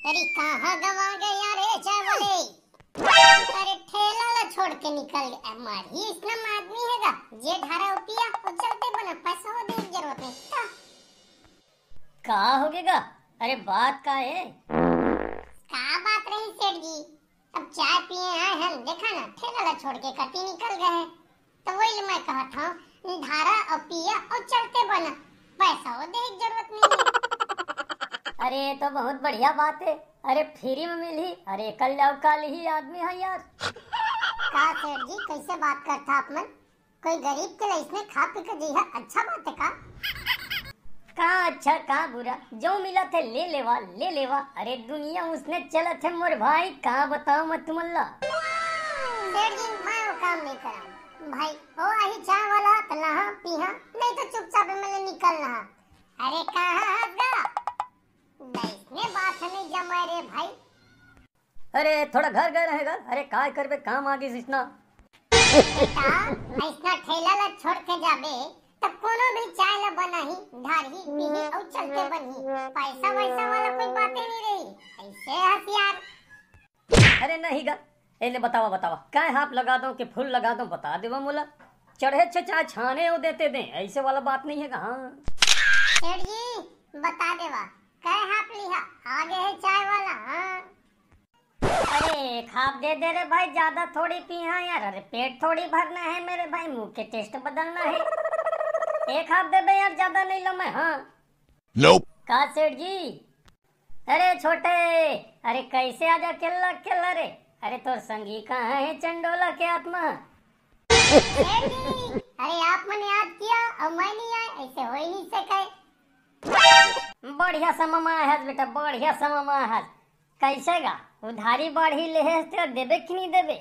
अरे कहाँ गवा गया रे चावले। अरे ठेला ला छोड़ के निकल गया। मारी इस्लाम आदमी हैगा जे धारा उपिया और चलते बना पैसा हो दे जरूरत नहीं का हो गएगा। अरे बात का है। का बात रही सेठ जी। अब चाय पिए आए हम देखा ना ठेला ला छोड़ के कटी निकल गए। तो वही मैं कहा था धारा उपिया और चलते बना पैसा हो दे जरूरत नहीं है। अरे तो बहुत बढ़िया बात है। अरे फ्री में मिली। अरे कल जाओ कल ही आदमी है यार। का सेठ जी कैसे बात करता आप मन। कोई गरीब के लिए इसने खा पी कर दिया अच्छा बात है का अच्छा का बुरा जो मिला थे ले लेवा। अरे दुनिया उसने चला थे मोर भाई का बताओ मत तुमल्ला। सेठ जी मैं वो काम नहीं करा भाई। वो आही चाय वाला तो नहा पीहा नहीं तो चुपचाप में निकलना। अरे कहाँ गा इसने बात नहीं जमा रे भाई। अरे थोड़ा घर गए रहेगा। अरे काय करबे काम आगे सिसना। बेटा ऐसा ठेला ला छोड़ के जाबे तब कोनो भी चाय ला बनाही धारही पीही और चलते बनी पैसा वैसा वाला कोई बातें नहीं रही ऐसे हथियार। अरे नहीं गा एले बतावा काय हाथ लगा दो कि फूल लगा दो बता देवा मोला। चढ़े चाय छाने हो देते दे ऐसे वाला बात नहीं है कहाँ। सेठ जी बता देवा काय हाथ लिहा आगे है चाय वाला। हाँ अरे खाप दे दे रे भाई ज्यादा थोड़ी पिया यार। अरे पेट थोड़ी भरना है मेरे भाई मुंह के टेस्ट बदलना है। एक हाथ दे दे यार ज्यादा नहीं लो मैं। हाँ nope. का सेठ जी। अरे छोटे अरे कैसे आजा केल्ला रे। अरे तो संगी कहाँ है चंडोला के आत्मा। सेठ जी अरे आप मैंने याद किया और मैं नहीं आया ऐसे हो ही नहीं सके। बढ़िया समय है बेटा बढ़िया समय है। कैसे गा उधारी बढ़ी ले है तो देबे कि नहीं देबे।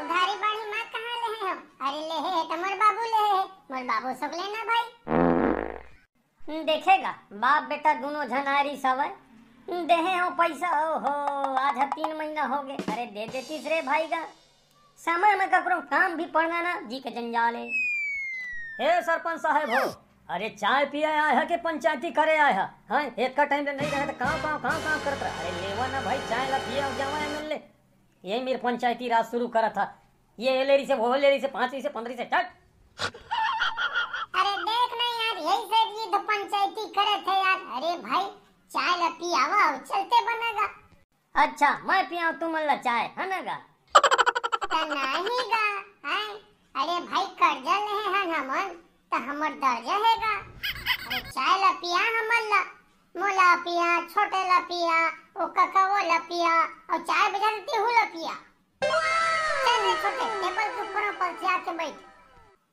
उधारी बढ़ी मैं कहाँ ले हम। अरे ले है तो मोर बाबू ले है मोर बाबू सब लेना भाई। देखेगा बाप बेटा दोनों झनारी सवय देहे हो पैसा हो आज 3 महीना हो गए। अरे दे देतीस रे भाई का समय में ककरो काम भी पड़ना ना जी के जंजाल है। हे सरपंच साहब हो अरे चाय पिया आया है कि पंचायती करे आया है। हाँ एक का टाइम नहीं रहे तो कहाँ करत रहा। अरे लेवा ना भाई चाय ला पिया जावा मिल ले। यही मेरे पंचायती राज शुरू करा था। ये लेरी से वो लेरी से 5 से 15 से चट। अरे देख नहीं यार यही से ये तो पंचायती करे थे यार। अरे भाई चाय ला पियावा और चलते बनेगा। अच्छा मैं पिया तुम ला चाय है ना गा नहीं गा हैं। अरे भाई कर्जा ले हैं हमन तो हमर दर्जा हैगा। अरे चाय ला पिया हमन ला मोला पिया छोटे ला पिया ओ काका वो ला पिया और चाय बजाती हूँ ला पिया। चल रे छोटे टेबल के ऊपर पलथिया के बैठ।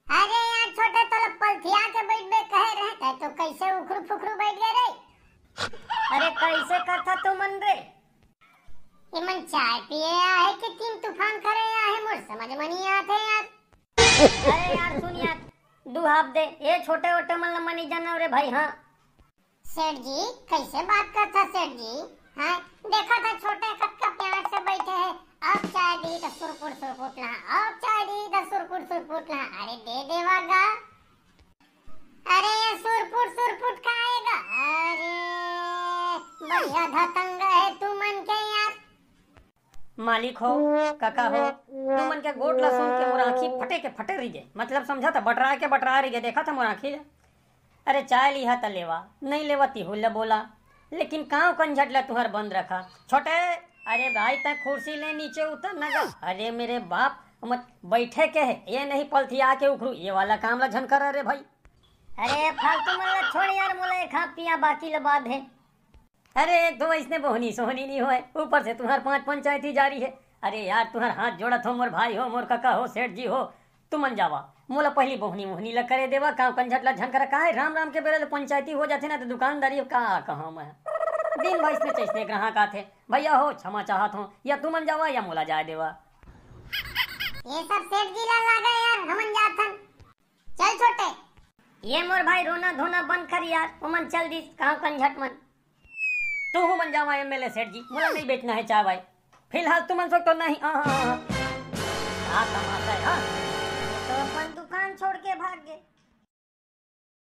अरे यार छोटे तो पलथिया के बैठ बे कहे रहे तो कैसे उखरू फुखरू बैठ गए रे। अरे कैसे करता तू मन रे। ये मन चाय पिए है कि 3 तूफान करे है मोर समझ में नहीं आते यार। अरे यार सुन यार दुहाब दे ये छोटे ओटे मन मनी जाना रे भाई। हाँ सेठ जी कैसे बात करता सेठ जी। हाँ देखा था छोटे कक्का प्यार से बैठे हैं। अब चाय दी तो सुरपुट लहा अब चाय दी तो सुरपुट लहा। अरे दे देवागा। अरे ये सुरपुट का आएगा। अरे बढ़िया धतंगा है तू मन के यार। मालिक हो काका हो तुम मन के गोट ला सुन के मोर आँखी फटे रही गए। मतलब समझा था बटरा रही गए देखा था मोर आँखी। अरे चाय लिहा त लेवा नहीं लेवा तिहुल बोला लेकिन काव कंझट ला तुहर बंद रखा छोटे। अरे भाई तक कुर्सी ले नीचे उतर न गा। अरे मेरे बाप मत बैठे के है ये नहीं पलथिया के उखरू ये वाला काम ला झनकर। अरे भाई अरे फालतू मन छोड़ यार मोला खा पिया बाकी ला बात है। अरे एक दो इसने बोहनी सोहनी नहीं होए ऊपर से तुम्हार 5 पंचायती जारी है। अरे यार तुम्हार हाथ जोड़त हो मोर भाई हो मोर काका हो सेठ जी हो तुमन जावा मोला पहली बोहनी ला करे देवा काम कंझट ला झनकर का है। राम के बेरे पंचायती हो जाते ना तो दुकानदारी का कहा मैं दिन भाई इसने चैसने ग्राहक आते भैया हो क्षमा चाहत हो या तुमन जावा या मोला जाए देवा। ये सब सेठ जी ला लागा यार हमन जाथन। चल छोटे ये मोर भाई रोना धोना बंद कर यार उमन चल दी कहाँ कंझट मन। तू हूँ मन जावा एमएलए सेठ जी मोला नहीं बेचना है चाय भाई फिलहाल तुमन सो तो नहीं। तमाशा है। हाँ तो अपन दुकान छोड़ के भाग गए।